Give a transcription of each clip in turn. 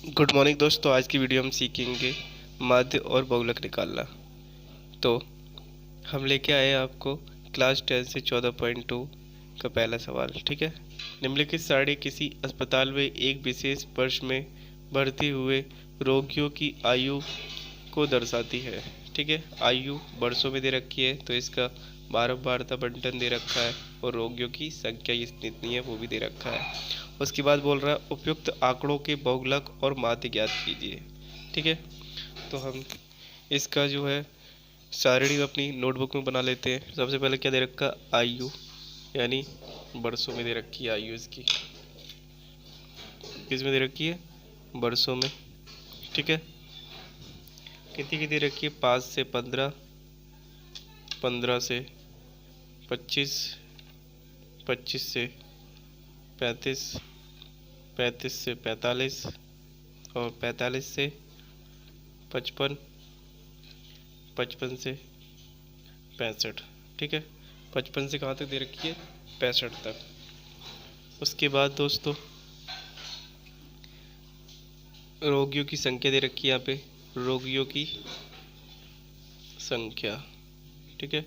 Good morning दोस्तों। आज की वीडियो हम सीखेंगे माध्य और बहुलक निकालना। तो हम लेके आए आपको क्लास 10 से 14.2 का पहला सवाल। ठीक है। निम्नलिखित सारणी किसी अस्पताल में एक विशेष वर्ष में भर्ती हुए रोगियों की आयु को दर्शाती है। ठीक है। आयु वर्षों में दे रखी है तो इसका बारंबारता बंटन दे रखा है और रोगियों की संख्या इतनी है वो भी दे रखा है। उसके बाद बोल रहा है उपयुक्त आंकड़ों के बहुलक और माध्य ज्ञात कीजिए। ठीक है। तो हम इसका जो है सारणी अपनी नोटबुक में बना लेते हैं। सबसे पहले क्या दे रखा है, आयु, यानी वर्षों में दे रखी है आयु इसकी। किस में दे रखी है, वर्षों में। ठीक है। कितनी की दे रखी है, 5 से 15, 15 से 25, 25 से 35, 35 से 45 और 45 से 55, 55 से 65। ठीक है। 55 से कहाँ तक दे रखी है, 65 तक। उसके बाद दोस्तों रोगियों की संख्या दे रखी है यहाँ पे, रोगियों की संख्या। ठीक है।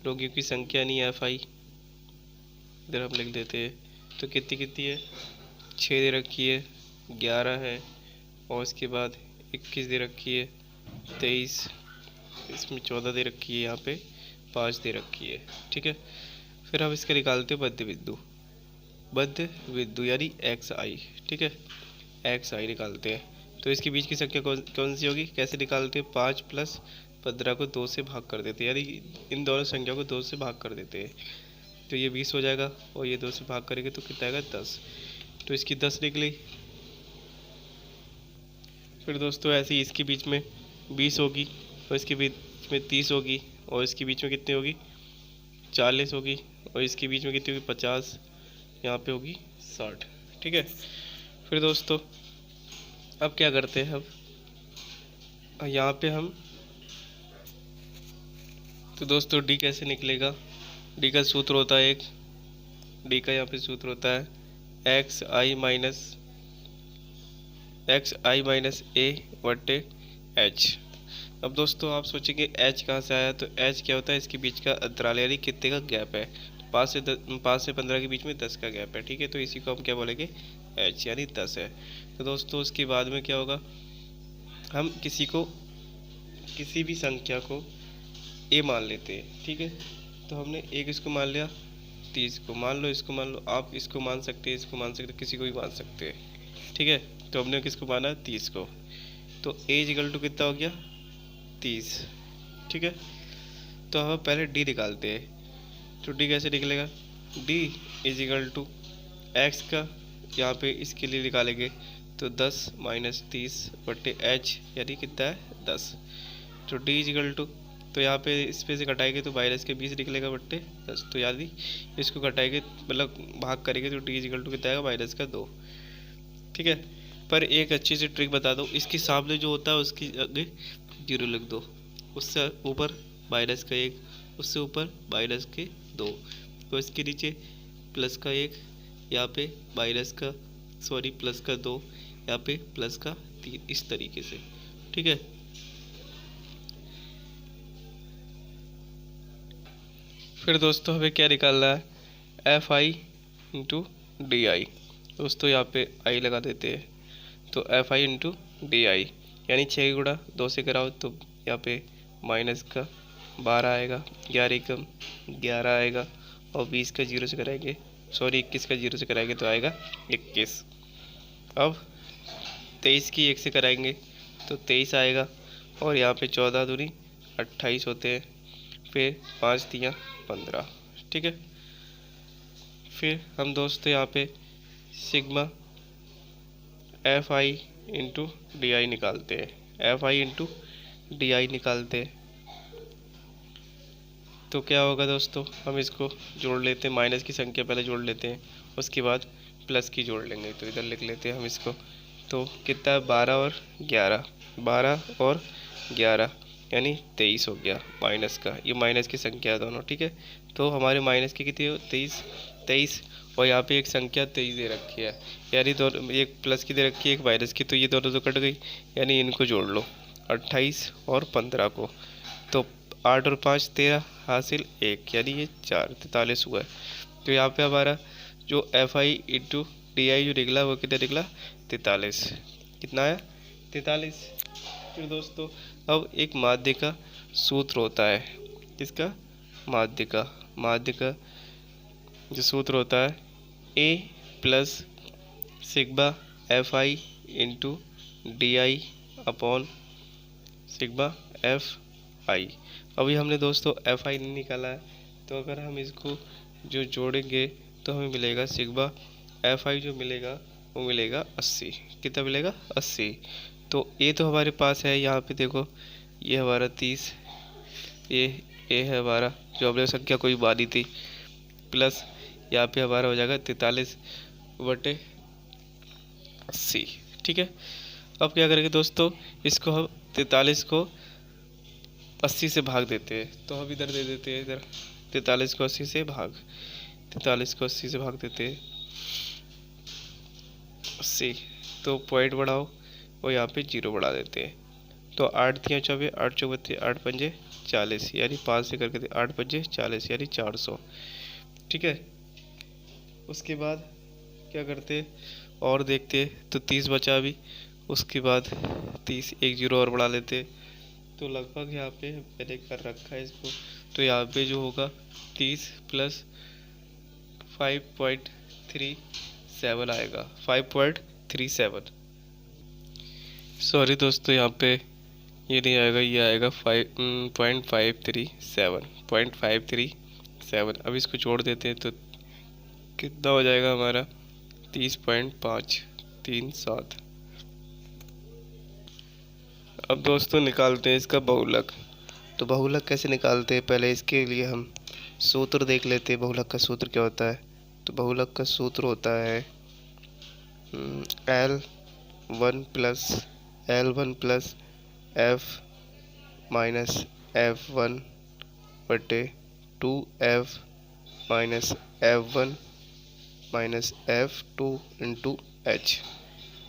रोगियों की संख्या नहीं FI, इधर हम लिख देते हैं। तो कितनी कितनी है, 6 दे रखी है, 11 है और उसके बाद 21 दे रखी है, 23, इसमें 14 दे रखी है, यहाँ पे 5 दे रखी है। ठीक है। फिर हम इसका निकालते हैं बद्ध बिंदु। बद्ध बिंदु यानी XI। ठीक है। XI निकालते हैं तो इसके बीच की संख्या कौन सी होगी, कैसे निकालते हैं, 5 + 15 को 2 से भाग कर देते हैं, यानी इन दोनों संख्या को 2 से भाग कर देते हैं तो ये 20 हो जाएगा और ये 2 से भाग करेंगे तो कितना आएगा, 10। तो इसकी 10 निकली। फिर दोस्तों ऐसे ही इसके बीच में 20 होगी और इसके बीच में 30 होगी और इसके बीच में कितनी होगी, 40 होगी और इसके बीच में कितनी होगी, 50, यहाँ पे होगी 60। ठीक है। फिर दोस्तों अब क्या करते हैं, अब यहाँ पे हम, तो दोस्तों डी कैसे निकलेगा, डी का सूत्र होता है एक, डी का यहाँ पे सूत्र होता है XI - A बटे H। अब दोस्तों आप सोचेंगे H कहाँ से आया, तो H क्या होता है, इसके बीच का अंतराल यानी कितने का गैप है, 5 से 15 के बीच में 10 का गैप है। ठीक है। तो इसी को हम क्या बोलेंगे, H यानी 10 है। तो दोस्तों उसके बाद में क्या होगा, हम किसी भी संख्या को A मान लेते हैं। ठीक है। तो हमने एक इसको मान लिया, 30 को मान लो, इसको मान लो, आप इसको मान सकते हैं, इसको मान सकते हैं, किसी को भी मान सकते हैं। ठीक है। तो हमने किसको माना, 30 को। तो A = कितना हो गया, 30। ठीक है। तो हम पहले D निकालते हैं। तो D कैसे निकलेगा, D = X का, यहाँ पे इसके लिए निकालेंगे तो 10 - 30 बटे H यानी कितना है, 10। तो D = तो यहाँ पे इस पे से घटाएंगे तो माइनस के 20 निकलेगा बट्टे 10। तो यानी इसको घटाएंगे, मतलब भाग करेंगे तो D = कितना आएगा, -2। ठीक है। पर एक अच्छी सी ट्रिक बता दो, इसके सामने जो होता है उसकी आगे 0 लिख दो, उससे ऊपर -1, उससे ऊपर -2, तो इसके नीचे +1, यहाँ पे +2, यहाँ पे +3, इस तरीके से। ठीक है। फिर दोस्तों हमें क्या निकालना है, FI × DI। दोस्तों यहाँ पे I लगा देते हैं। तो FI × DI यानी 6 गुणा 2 से कराओ तो यहाँ पे -12 आएगा, 11 कम 11 आएगा और 20 का 0 से कराएंगे, सॉरी 21 का 0 से कराएंगे तो आएगा 21। अब 23 की 1 से कराएंगे तो 23 आएगा और यहाँ पे 14 दूनी 28 होते हैं, फिर 5 तियाँ 15। ठीक है। फिर हम दोस्तों यहाँ पे सिग्मा FI × DI निकालते हैं, FI × DI निकालते हैं तो क्या होगा दोस्तों, हम इसको जोड़ लेते हैं, माइनस की संख्या पहले जोड़ लेते हैं, उसके बाद प्लस की जोड़ लेंगे। तो इधर लिख लेते हैं हम इसको। तो कितना है, 12 और 11, 12 और 11 यानी 23 हो गया माइनस का, ये माइनस की संख्या है दोनों। ठीक है। तो हमारे माइनस की कितनी हो, 23, और यहाँ पे एक संख्या 23 दे रखी है, यानी दोनों एक प्लस की दे रखी है एक माइनस की, तो ये दोनों तो कट गई, यानी इनको जोड़ लो 28 और 15 को, तो 8 और 5 13 हासिल 1, यानी ये 4 43 हुआ है। तो यहाँ पे हमारा जो एफ आई इंटू डी आई जो निकला वो कितना निकला 43, कितना आया 43। फिर दोस्तों अब एक माध्य का सूत्र होता है, किसका माध्य का जो सूत्र होता है a plus sigma f i into d i upon sigma f i. अभी हमने दोस्तों एफ आई नहीं निकाला है, तो अगर हम इसको जो जोड़ेंगे तो हमें मिलेगा सिग्मा एफ आई जो मिलेगा वो मिलेगा 80, कितना मिलेगा 80। तो ए तो हमारे पास है, यहाँ पे देखो ये हमारा 30, ये ए है हमारा जो हमने संख्या कोई मानी थी, प्लस यहाँ पे हमारा हो जाएगा 43/80, ठीक है। अब क्या करेंगे दोस्तों, इसको हम 43 को 80 से भाग देते हैं, तो हम इधर दे देते हैं, इधर 43 को 80 से भाग, 43 को 80 से भाग देते हैं 80, तो पॉइंट बढ़ाओ और यहाँ पे 0 बढ़ा देते हैं, तो 8 3 24 8 चौक 32 8 पंजे 40, यानी 5 से करके 8 पंजे 40, यानी 400, ठीक है। उसके बाद क्या करते और देखते, तो 30 बचा अभी, उसके बाद 30 एक 0 और बढ़ा लेते, तो लगभग यहाँ पे मैंने कर रखा है इसको, तो यहाँ पे जो होगा 30 प्लस 5.37 आएगा, 5.37। सॉरी दोस्तों, यहाँ पे ये नहीं आएगा, ये आएगा 5.537। अब इसको जोड़ देते हैं तो कितना हो जाएगा हमारा 30.537। अब दोस्तों निकालते हैं इसका बहुलक। तो बहुलक कैसे निकालते हैं, पहले इसके लिए हम सूत्र देख लेते हैं। बहुलक का सूत्र क्या होता है, तो बहुलक का सूत्र होता है L1 plus F minus F1 बटे 2F minus F1 minus F2 into H।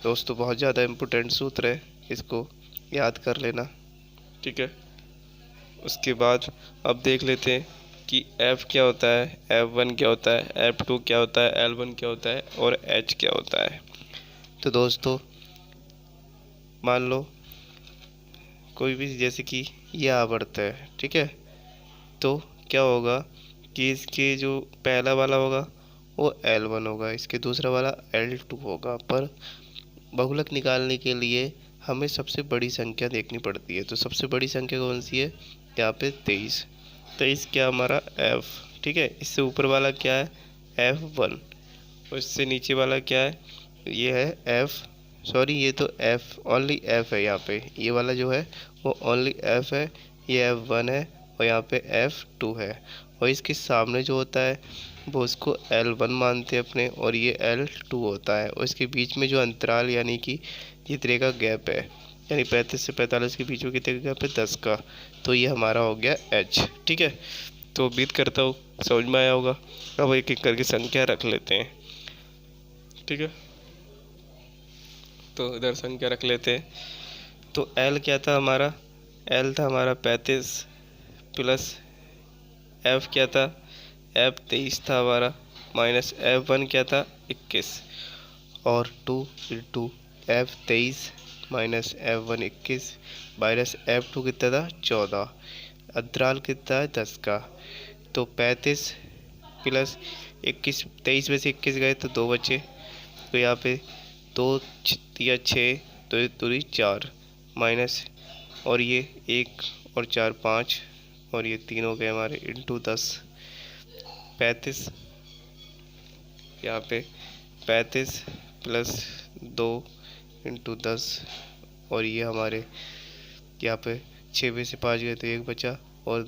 दोस्तों बहुत ज़्यादा इम्पोर्टेंट सूत्र है, इसको याद कर लेना, ठीक है। उसके बाद अब देख लेते हैं कि F क्या होता है, F1 क्या होता है, F2 क्या होता है, L1 क्या होता है और H क्या होता है। तो दोस्तों मान लो कोई भी, जैसे कि ये आवर्त है, ठीक है, तो क्या होगा कि इसके जो पहला वाला होगा वो L1 होगा, इसके दूसरा वाला L2 होगा, पर बहुलक निकालने के लिए हमें सबसे बड़ी संख्या देखनी पड़ती है। तो सबसे बड़ी संख्या कौन सी है, यहाँ पे 23 क्या हमारा F, ठीक है। इससे ऊपर वाला क्या है F1 और इससे नीचे वाला क्या है, ये है F, सॉरी ये तो F ओनली F है, यहाँ पे ये वाला जो है वो ओनली F है, ये F1 है और यहाँ पे F2 है, और इसके सामने जो होता है वो उसको L1 मानते हैं अपने, और ये L2 होता है, और इसके बीच में जो अंतराल यानी कि जितने का गैप है, यानी 35 से 45 के बीच में कितने का गैप है 10 का, तो ये हमारा हो गया H, ठीक है। तो उम्मीद करता हूँ समझ में आया होगा। अब एक एक करके संख्या रख लेते हैं, ठीक है। तो इधर संख्या रख लेते हैं। तो L क्या था हमारा, L था हमारा 35 प्लस F क्या था, F 23 था हमारा, माइनस F1 क्या था 21, और 2 into F 23 minus F1 21 minus F2 कितना था 14, अंतराल कितना है 10 का, तो 35 प्लस 21, 23 में से 21 गए तो 2 बचे, तो यहाँ पे 2 या 6 तो दूरी 4 माइनस, और ये 1 और 4 5 और ये 3 हो गए हमारे इंटू 10, 35 यहाँ पे 35 प्लस 2 इंटू 10, और ये हमारे यहाँ पे 6 में से 5 गए तो 1 बचा, और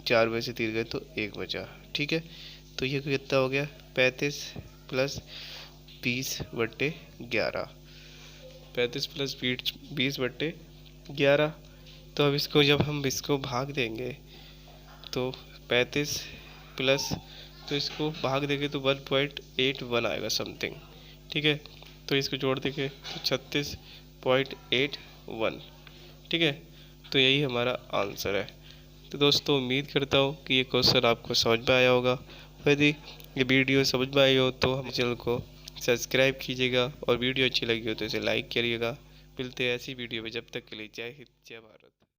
4 में से 3 गए तो 1 बचा, ठीक है। तो ये कितना हो गया 35 प्लस 20/11, 35 प्लस 20/11। तो अब इसको जब हम इसको भाग देंगे तो 35 प्लस, तो इसको भाग देंगे तो 1.81 आएगा समथिंग। ठीक है, तो इसको जोड़ देंगे तो 36.81। ठीक है, तो यही हमारा आंसर है। तो दोस्तों उम्मीद करता हूँ कि ये क्वेश्चन आपको समझ में आया होगा। यदि ये वीडियो समझ में आई हो तो हम चैनल को सब्सक्राइब कीजिएगा और वीडियो अच्छी लगी हो तो इसे लाइक करिएगा। मिलते हैं ऐसी वीडियो में, जब तक के लिए जय हिंद जय भारत।